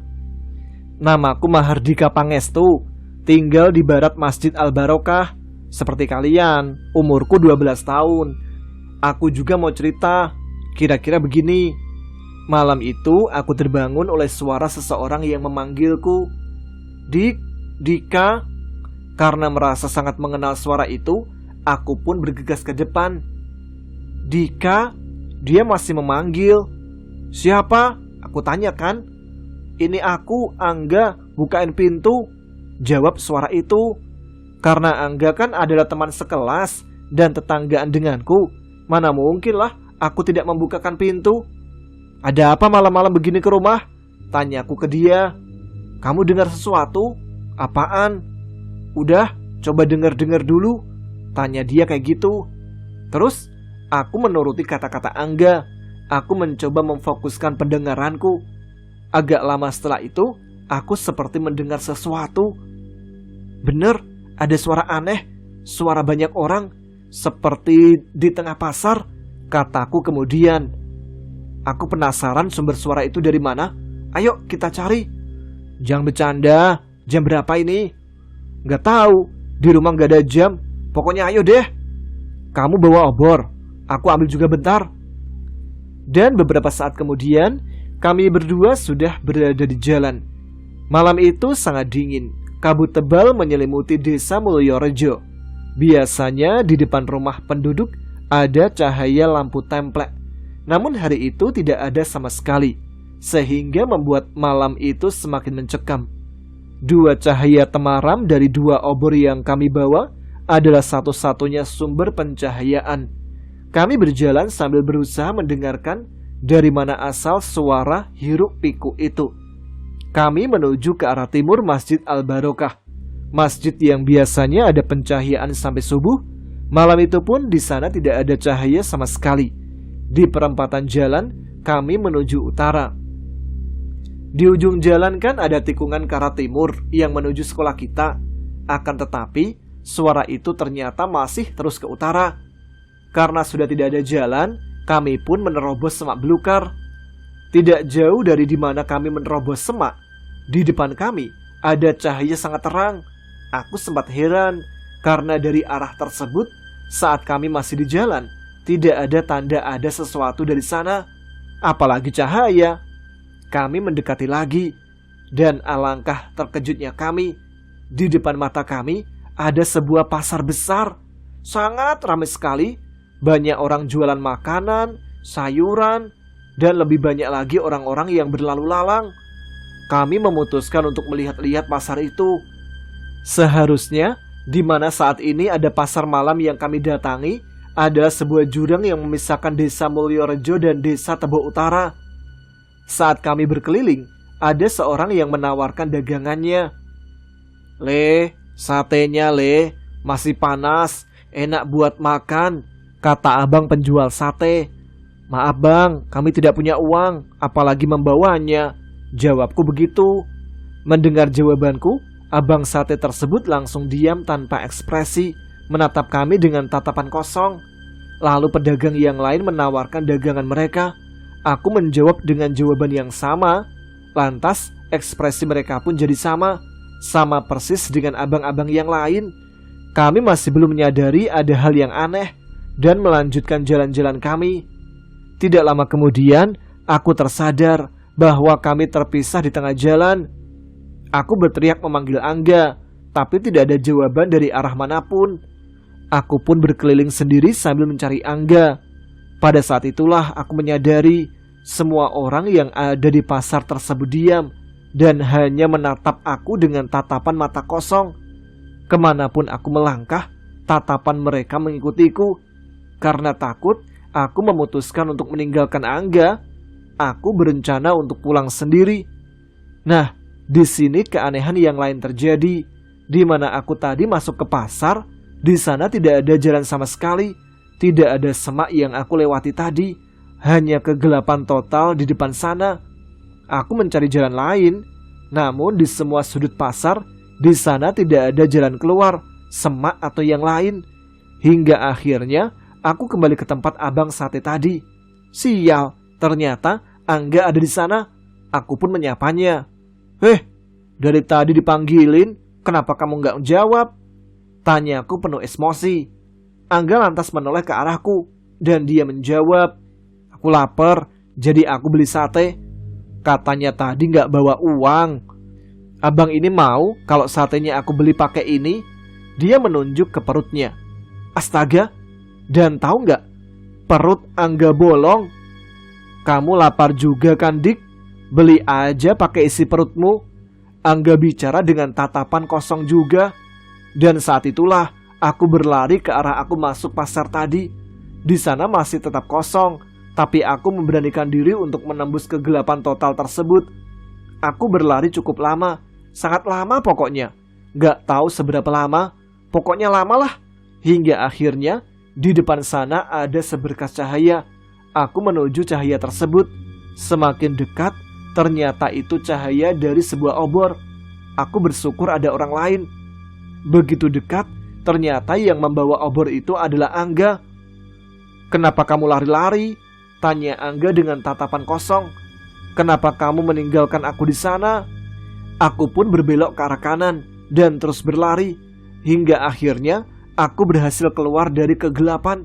Speaker 1: Namaku Mahardika Pangestu, tinggal di barat Masjid Al-Barokah. Seperti kalian, umurku 12 tahun. Aku juga mau cerita. Kira-kira begini. Malam itu aku terbangun oleh suara seseorang yang memanggilku. Dika. Karena merasa sangat mengenal suara itu, aku pun bergegas ke depan. Dika, dia masih memanggil. Siapa? Aku tanyakan. Ini aku, Angga, bukain pintu, jawab suara itu. Karena Angga kan adalah teman sekelas dan tetanggaan denganku, mana mungkin lah aku tidak membukakan pintu. Ada apa malam-malam begini ke rumah? Tanyaku ke dia. Kamu dengar sesuatu? Apaan? Udah, coba dengar-dengar dulu, tanya dia kayak gitu. Terus aku menuruti kata-kata Angga. Aku mencoba memfokuskan pendengaranku. Agak lama setelah itu, aku seperti mendengar sesuatu. Bener, ada suara aneh, suara banyak orang, seperti di tengah pasar, kataku kemudian. Aku penasaran sumber suara itu dari mana. Ayo kita cari. Jangan bercanda, jam berapa ini? Gak tahu, di rumah gak ada jam. Pokoknya ayo deh. Kamu bawa obor, aku ambil juga bentar. Dan beberapa saat kemudian, kami berdua sudah berada di jalan. Malam itu sangat dingin. Kabut tebal menyelimuti desa Mulyorejo. Biasanya di depan rumah penduduk ada cahaya lampu templek. Namun hari itu tidak ada sama sekali, sehingga membuat malam itu semakin mencekam. Dua cahaya temaram dari dua obor yang kami bawa adalah satu-satunya sumber pencahayaan. Kami berjalan sambil berusaha mendengarkan dari mana asal suara hiruk pikuk itu. Kami menuju ke arah timur Masjid Al-Barokah, masjid yang biasanya ada pencahayaan sampai subuh. Malam itu pun di sana tidak ada cahaya sama sekali. Di perempatan jalan, kami menuju utara. Di ujung jalan kan ada tikungan ke arah timur yang menuju sekolah kita. Akan tetapi, suara itu ternyata masih terus ke utara. Karena sudah tidak ada jalan, kami pun menerobos semak belukar. Tidak jauh dari di mana kami menerobos semak, di depan kami ada cahaya sangat terang. Aku sempat heran, karena dari arah tersebut, saat kami masih di jalan, tidak ada tanda ada sesuatu dari sana, apalagi cahaya. Kami mendekati lagi, dan alangkah terkejutnya kami. Di depan mata kami ada sebuah pasar besar, sangat ramai sekali. Banyak orang jualan makanan, sayuran, dan lebih banyak lagi orang-orang yang berlalu lalang. Kami memutuskan untuk melihat-lihat pasar itu. Seharusnya, di mana saat ini ada pasar malam yang kami datangi, adalah sebuah jurang yang memisahkan desa Mulyorejo dan desa Tebo Utara. Saat kami berkeliling, ada seorang yang menawarkan dagangannya. Le, satenya le, masih panas, enak buat makan, kata abang penjual sate. Maaf bang, kami tidak punya uang, apalagi membawanya, jawabku begitu. Mendengar jawabanku, abang sate tersebut langsung diam tanpa ekspresi, menatap kami dengan tatapan kosong. Lalu pedagang yang lain menawarkan dagangan mereka. Aku menjawab dengan jawaban yang sama. Lantas ekspresi mereka pun jadi sama persis dengan abang-abang yang lain. Kami masih belum menyadari ada hal yang aneh dan melanjutkan jalan-jalan kami. Tidak lama kemudian, aku tersadar bahwa kami terpisah di tengah jalan. Aku berteriak memanggil Angga, tapi tidak ada jawaban dari arah manapun. Aku pun berkeliling sendiri sambil mencari Angga. Pada saat itulah aku menyadari semua orang yang ada di pasar tersebut diam dan hanya menatap aku dengan tatapan mata kosong. Kemanapun aku melangkah, tatapan mereka mengikutiku. Karena takut, aku memutuskan untuk meninggalkan Angga. Aku berencana untuk pulang sendiri. Nah, di sini keanehan yang lain terjadi. Di mana aku tadi masuk ke pasar, di sana tidak ada jalan sama sekali. Tidak ada semak yang aku lewati tadi. Hanya kegelapan total di depan sana. Aku mencari jalan lain. Namun di semua sudut pasar, di sana tidak ada jalan keluar, semak atau yang lain. Hingga akhirnya aku kembali ke tempat abang sate tadi. Sial, ternyata Angga ada di sana. Aku pun menyapanya. Dari tadi dipanggilin, kenapa kamu nggak jawab? Tanyaku penuh emosi. Angga lantas menoleh ke arahku dan dia menjawab, aku lapar, jadi aku beli sate. Katanya tadi nggak bawa uang. Abang ini mau kalau satenya aku beli pakai ini. Dia menunjuk ke perutnya. Astaga, dan tahu nggak? Perut Angga bolong. Kamu lapar juga kan, Dik? Beli aja pakai isi perutmu. Angga bicara dengan tatapan kosong juga. Dan saat itulah aku berlari ke arah aku masuk pasar tadi. Di sana masih tetap kosong, tapi aku memberanikan diri untuk menembus kegelapan total tersebut. Aku berlari cukup lama, sangat lama pokoknya. Gak tahu seberapa lama, pokoknya lama lah. Hingga akhirnya di depan sana ada seberkas cahaya. Aku menuju cahaya tersebut. Semakin dekat, ternyata itu cahaya dari sebuah obor. Aku bersyukur ada orang lain. Begitu dekat, ternyata yang membawa obor itu adalah Angga. Kenapa kamu lari-lari? Tanya Angga dengan tatapan kosong. Kenapa kamu meninggalkan aku di sana? Aku pun berbelok ke arah kanan dan terus berlari. Hingga akhirnya aku berhasil keluar dari kegelapan.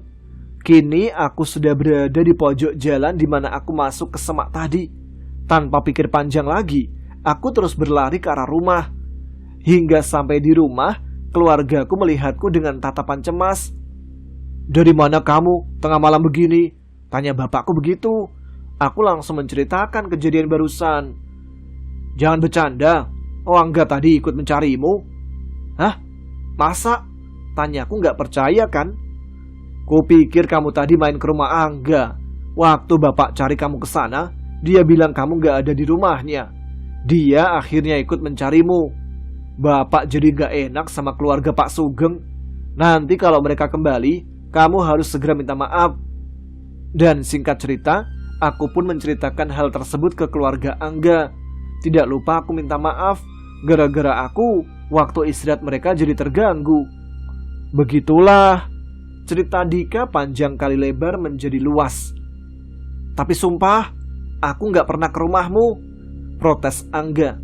Speaker 1: Kini aku sudah berada di pojok jalan di mana aku masuk ke semak tadi. Tanpa pikir panjang lagi, aku terus berlari ke arah rumah. Hingga sampai di rumah, keluargaku melihatku dengan tatapan cemas. Dari mana kamu tengah malam begini? Tanya bapakku begitu. Aku langsung menceritakan kejadian barusan. Jangan bercanda. Oh, Angga tadi ikut mencarimu. Hah? Masa? Tanyaku gak percaya kan? Kupikir kamu tadi main ke rumah Angga. Waktu bapak cari kamu ke sana, dia bilang kamu gak ada di rumahnya. Dia akhirnya ikut mencarimu. Bapak jadi gak enak sama keluarga Pak Sugeng. Nanti kalau mereka kembali, kamu harus segera minta maaf. Dan singkat cerita, aku pun menceritakan hal tersebut ke keluarga Angga. Tidak lupa aku minta maaf. Gara-gara aku, waktu istirahat mereka jadi terganggu. Begitulah. Cerita Dika panjang kali lebar menjadi luas. Tapi sumpah, aku gak pernah ke rumahmu. Protes Angga.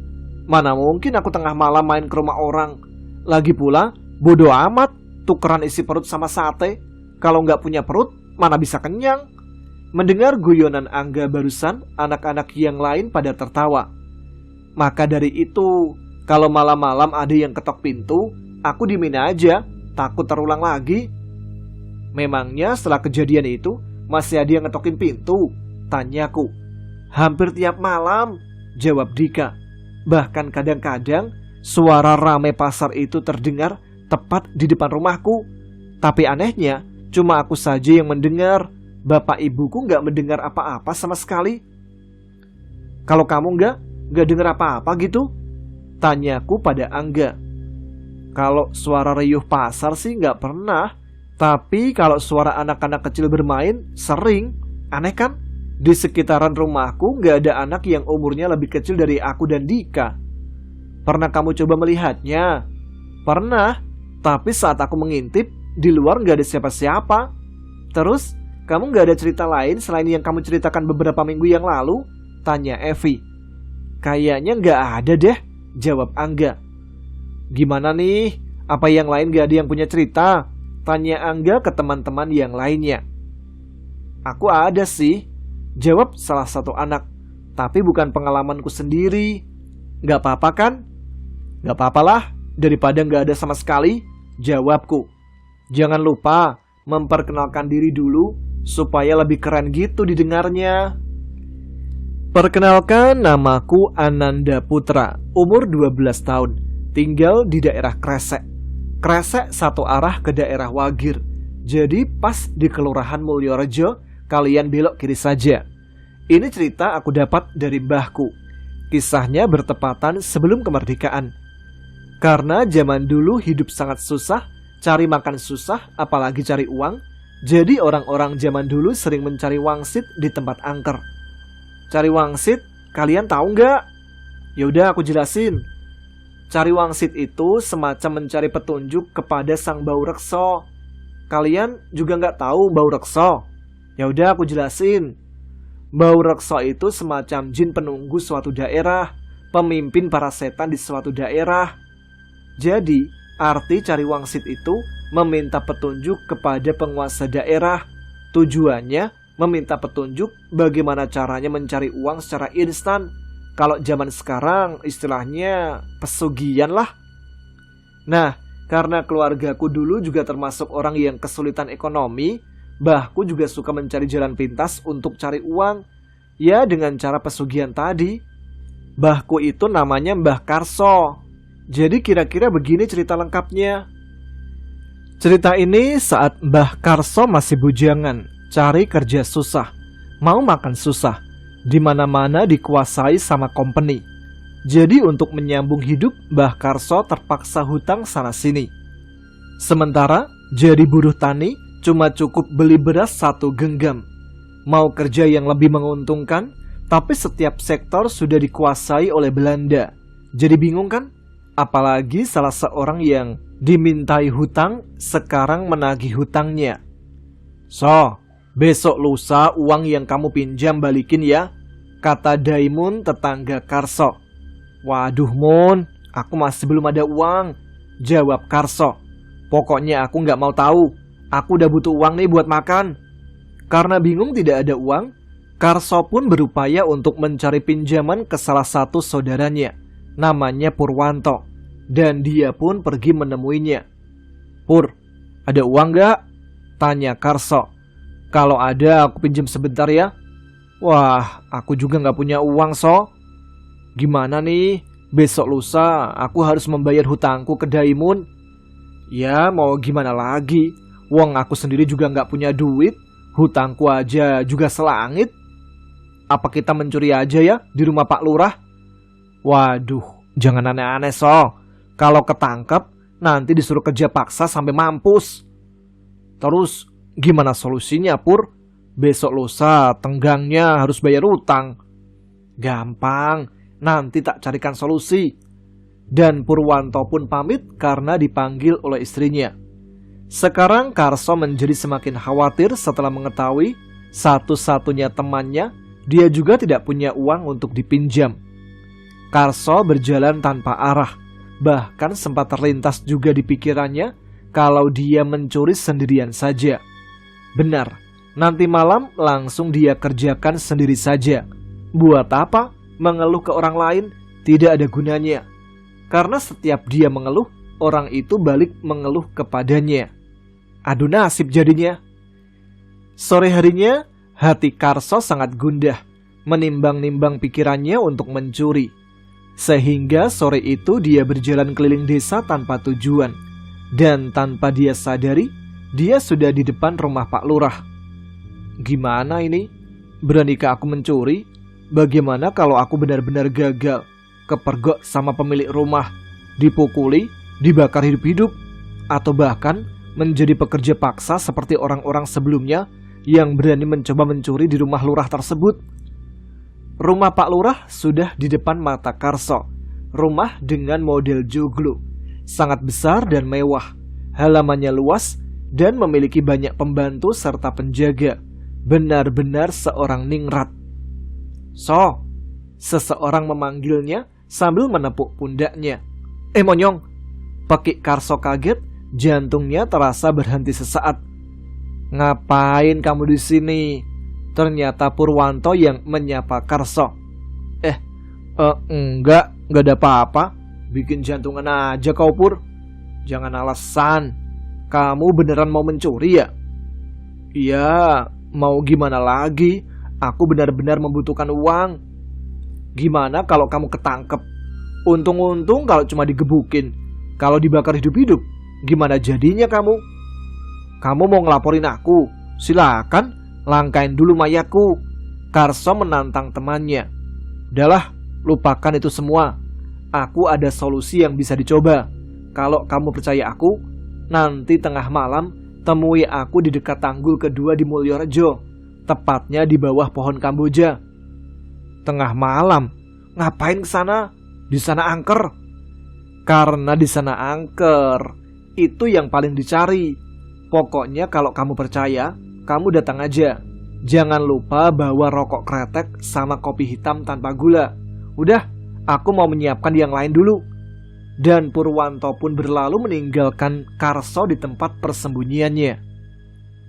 Speaker 1: Mana mungkin aku tengah malam main ke rumah orang. Lagi pula, bodoh amat tukeran isi perut sama sate. Kalau gak punya perut, mana bisa kenyang. Mendengar guyonan Angga barusan, anak-anak yang lain pada tertawa. Maka dari itu, kalau malam-malam ada yang ketok pintu, aku diemin aja, takut terulang lagi. Memangnya setelah kejadian itu masih ada yang ngetokin pintu? Tanyaku. Hampir tiap malam, jawab Dika. Bahkan kadang-kadang suara ramai pasar itu terdengar tepat di depan rumahku. Tapi anehnya, cuma aku saja yang mendengar. Bapak ibuku gak mendengar apa-apa sama sekali. Kalau kamu gak dengar apa-apa gitu? Tanyaku pada Angga. Kalau suara riuh pasar sih gak pernah. Tapi kalau suara anak-anak kecil bermain, sering. Aneh kan? Di sekitaran rumahku gak ada anak yang umurnya lebih kecil dari aku dan Dika. Pernah kamu coba melihatnya? Pernah. Tapi saat aku mengintip, di luar gak ada siapa-siapa. Terus, Kamu nggak ada cerita lain selain yang kamu ceritakan beberapa minggu yang lalu? Tanya Evi. Kayaknya nggak ada deh, jawab Angga. Gimana nih? Apa yang lain gak ada yang punya cerita? Tanya Angga ke teman-teman yang lainnya. Aku ada sih, jawab salah satu anak. Tapi bukan pengalamanku sendiri. Gak apa-apa kan? Gak apa-apalah, daripada gak ada sama sekali, jawabku. Jangan lupa memperkenalkan diri dulu, supaya lebih keren gitu didengarnya. Perkenalkan, namaku Ananda Putra, umur 12 tahun, tinggal di daerah Kresek. Kresek satu arah ke daerah Wagir. Jadi pas di Kelurahan Mulyorejo, kalian belok kiri saja. Ini cerita aku dapat dari mbahku. Kisahnya bertepatan sebelum kemerdekaan. Karena zaman dulu hidup sangat susah, cari makan susah, apalagi cari uang. Jadi orang-orang zaman dulu sering mencari wangsit di tempat angker. Cari wangsit, kalian tahu nggak? Yaudah aku jelasin. Cari wangsit itu semacam mencari petunjuk kepada sang Bau Rekso. Kalian juga nggak tahu Bau Rekso? Yaudah aku jelasin. Bau Rekso itu semacam jin penunggu suatu daerah, pemimpin para setan di suatu daerah. Jadi, arti cari wangsit itu meminta petunjuk kepada penguasa daerah. Tujuannya meminta petunjuk bagaimana caranya mencari uang secara instan. Kalau zaman sekarang istilahnya pesugihan lah. Nah, karena keluargaku dulu juga termasuk orang yang kesulitan ekonomi, mbahku juga suka mencari jalan pintas untuk cari uang. Ya dengan cara pesugihan tadi. Mbahku itu namanya Mbah Karso. Jadi kira-kira begini cerita lengkapnya. Cerita ini saat Mbah Karso masih bujangan, cari kerja susah, mau makan susah, di mana-mana dikuasai sama company. Jadi untuk menyambung hidup, Mbah Karso terpaksa hutang sana-sini. Sementara jadi buruh tani cuma cukup beli beras 1 genggam. Mau kerja yang lebih menguntungkan, tapi setiap sektor sudah dikuasai oleh Belanda. Jadi bingung kan? Apalagi salah seorang yang dimintai hutang sekarang menagih hutangnya. So, besok lusa uang yang kamu pinjam balikin ya, kata Daimun tetangga Karso. Waduh Mun, aku masih belum ada uang, jawab Karso. Pokoknya aku gak mau tahu, aku udah butuh uang nih buat makan. Karena bingung tidak ada uang, Karso pun berupaya untuk mencari pinjaman ke salah satu saudaranya, namanya Purwanto. Dan dia pun pergi menemuinya. Pur, ada uang gak? Tanya Karso. Kalau ada aku pinjam sebentar ya. Wah, aku juga gak punya uang so. Gimana nih, besok lusa aku harus membayar hutangku ke Daimun. Ya mau gimana lagi, wong aku sendiri juga gak punya duit. Hutangku aja juga selangit. Apa kita mencuri aja ya di rumah Pak Lurah? Waduh, jangan aneh-aneh so. Kalau ketangkep nanti disuruh kerja paksa sampai mampus. Terus gimana solusinya Pur? Besok lusa tenggangnya harus bayar utang. Gampang, nanti tak carikan solusi. Dan Purwanto pun pamit karena dipanggil oleh istrinya. Sekarang Karso menjadi semakin khawatir setelah mengetahui satu-satunya temannya, dia juga tidak punya uang untuk dipinjam. Karso berjalan tanpa arah. Bahkan sempat terlintas juga di pikirannya kalau dia mencuri sendirian saja. Benar, nanti malam langsung dia kerjakan sendiri saja. Buat apa mengeluh ke orang lain? Tidak ada gunanya. Karena setiap dia mengeluh, orang itu balik mengeluh kepadanya. Adu nasib jadinya. Sore harinya, hati Karso sangat gundah, menimbang-nimbang pikirannya untuk mencuri. Sehingga sore itu dia berjalan keliling desa tanpa tujuan. Dan tanpa dia sadari, dia sudah di depan rumah Pak Lurah. Gimana ini? Beranikah aku mencuri? Bagaimana kalau aku benar-benar gagal? Kepergok sama pemilik rumah, dipukuli, dibakar hidup-hidup, atau bahkan menjadi pekerja paksa seperti orang-orang sebelumnya yang berani mencoba mencuri di rumah lurah tersebut. Rumah Pak Lurah sudah di depan mata Karso. Rumah dengan model joglo, sangat besar dan mewah. Halamannya luas dan memiliki banyak pembantu serta penjaga. benar-benar seorang ningrat. "So," seseorang memanggilnya sambil menepuk pundaknya. Monyong!" Pekik Karso kaget, jantungnya terasa berhenti sesaat. "Ngapain kamu di sini?" Ternyata Purwanto yang menyapa Karso. Enggak ada apa-apa. Bikin jantungan aja kau, Pur. Jangan alasan. Kamu beneran mau mencuri ya?" "Iya, mau gimana lagi? Aku benar-benar membutuhkan uang." "Gimana kalau kamu ketangkep? Untung-untung kalau cuma digebukin. Kalau dibakar hidup-hidup, gimana jadinya kamu?" "Kamu mau ngelaporin aku? Silakan, langkain dulu mayatku." Karso menantang temannya. "Udahlah, lupakan itu semua. Aku ada solusi yang bisa dicoba. Kalau kamu percaya aku, nanti tengah malam temui aku di dekat tanggul kedua di Mulyorejo, tepatnya di bawah pohon Kamboja." "Tengah malam? Ngapain ke sana? Di sana angker." "Karena di sana angker. Itu yang paling dicari. Pokoknya kalau kamu percaya, kamu datang aja. Jangan lupa bawa rokok kretek sama kopi hitam tanpa gula. Udah, aku mau menyiapkan yang lain dulu." Dan Purwanto pun berlalu meninggalkan Karso di tempat persembunyiannya.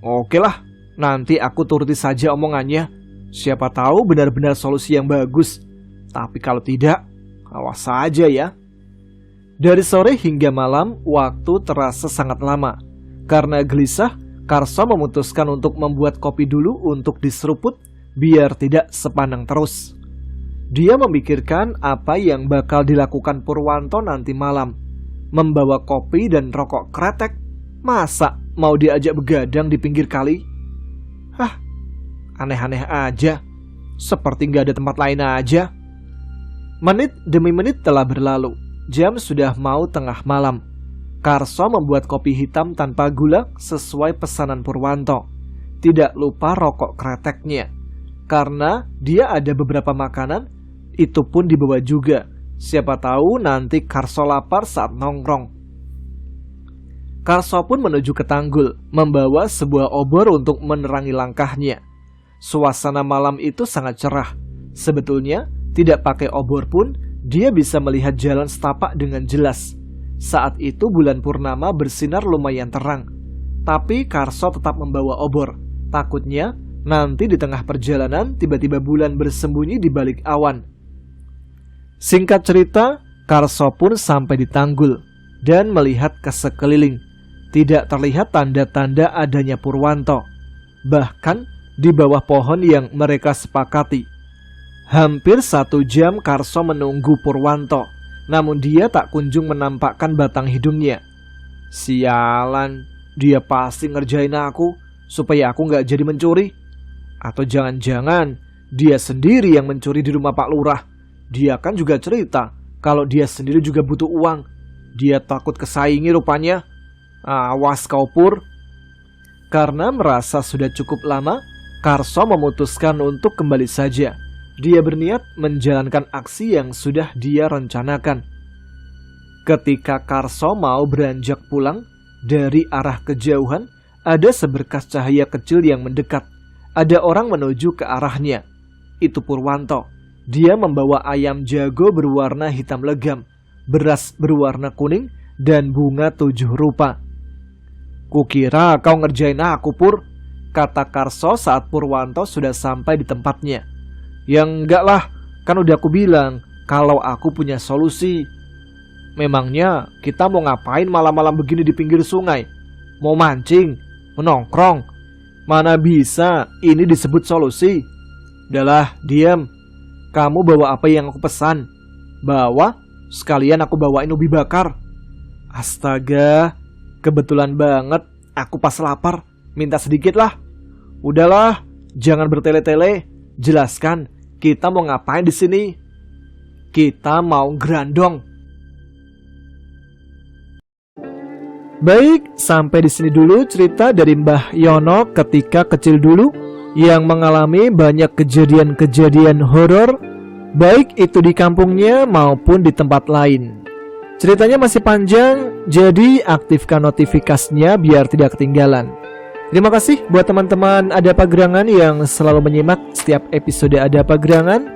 Speaker 1: "Oke lah, nanti aku turuti saja omongannya. Siapa tahu benar-benar solusi yang bagus. Tapi kalau tidak, awas saja ya." Dari sore hingga malam, waktu terasa sangat lama. Karena gelisah, Karso memutuskan untuk membuat kopi dulu untuk diseruput biar tidak sepanang terus. Dia memikirkan apa yang bakal dilakukan Purwanto nanti malam. Membawa kopi dan rokok kretek, masa mau diajak begadang di pinggir kali? Aneh-aneh aja. Seperti gak ada tempat lain aja. Menit demi menit telah berlalu. Jam sudah mau tengah malam. Karso membuat kopi hitam tanpa gula sesuai pesanan Purwanto. Tidak lupa rokok kreteknya. Karena dia ada beberapa makanan, itu pun dibawa juga. Siapa tahu nanti Karso lapar saat nongkrong. Karso pun menuju ke tanggul, membawa sebuah obor untuk menerangi langkahnya. Suasana malam itu sangat cerah. Sebetulnya, tidak pakai obor pun, dia bisa melihat jalan setapak dengan jelas. Saat itu bulan purnama bersinar lumayan terang. Tapi Karso tetap membawa obor. Takutnya nanti di tengah perjalanan tiba-tiba bulan bersembunyi di balik awan. Singkat cerita, Karso pun sampai di tanggul dan melihat ke sekeliling. Tidak terlihat tanda-tanda adanya Purwanto. Bahkan di bawah pohon yang mereka sepakati. Hampir 1 jam Karso menunggu Purwanto, namun dia tak kunjung menampakkan batang hidungnya. Sialan, dia pasti ngerjain aku supaya aku gak jadi mencuri. Atau jangan-jangan dia sendiri yang mencuri di rumah Pak Lurah. Dia kan juga cerita kalau dia sendiri juga butuh uang. Dia takut kesaingi rupanya. Awas kau Pur. Karena merasa sudah cukup lama, Karso memutuskan untuk kembali saja. Dia berniat menjalankan aksi yang sudah dia rencanakan. Ketika Karso mau beranjak pulang, dari arah kejauhan ada seberkas cahaya kecil yang mendekat. Ada orang menuju ke arahnya. Itu Purwanto. Dia membawa ayam jago berwarna hitam legam, beras berwarna kuning, dan bunga 7 rupa. Kukira kau ngerjain aku Pur, kata Karso saat Purwanto sudah sampai di tempatnya. Ya enggak lah, kan udah aku bilang kalau aku punya solusi. Memangnya kita mau ngapain malam-malam begini di pinggir sungai? Mau mancing? Menongkrong? Mana bisa ini disebut solusi? Udahlah, diam. Kamu bawa apa yang aku pesan? Bawa? Sekalian aku bawain ubi bakar. Astaga, kebetulan banget aku pas lapar. Minta sedikit lah. Udahlah, jangan bertele-tele. Jelaskan, kita mau ngapain di sini? Kita mau gerandong. Baik, sampai di sini dulu cerita dari Mbah Yono ketika kecil dulu yang mengalami banyak kejadian-kejadian horor, baik itu di kampungnya maupun di tempat lain. Ceritanya masih panjang, jadi aktifkan notifikasinya biar tidak ketinggalan. Terima kasih buat teman-teman Ada Pagerangan yang selalu menyimak setiap episode Ada Pagerangan.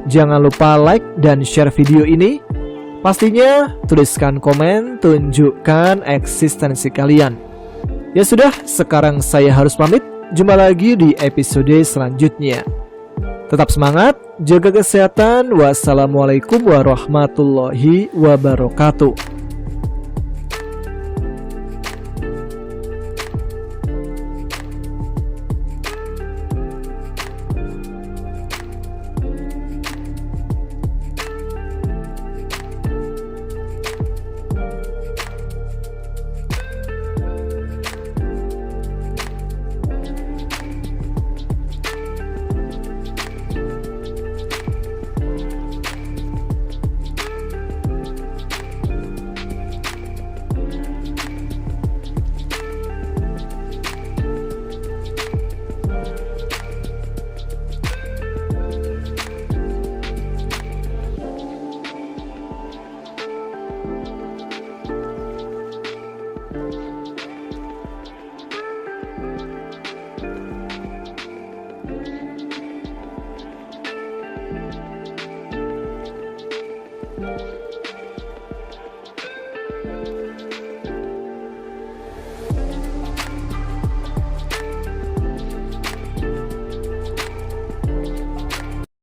Speaker 1: Jangan lupa like dan share video ini. Pastinya tuliskan komen, tunjukkan eksistensi kalian. Ya sudah, sekarang saya harus pamit. Jumpa lagi di episode selanjutnya. Tetap semangat, jaga kesehatan. Wassalamualaikum warahmatullahi wabarakatuh.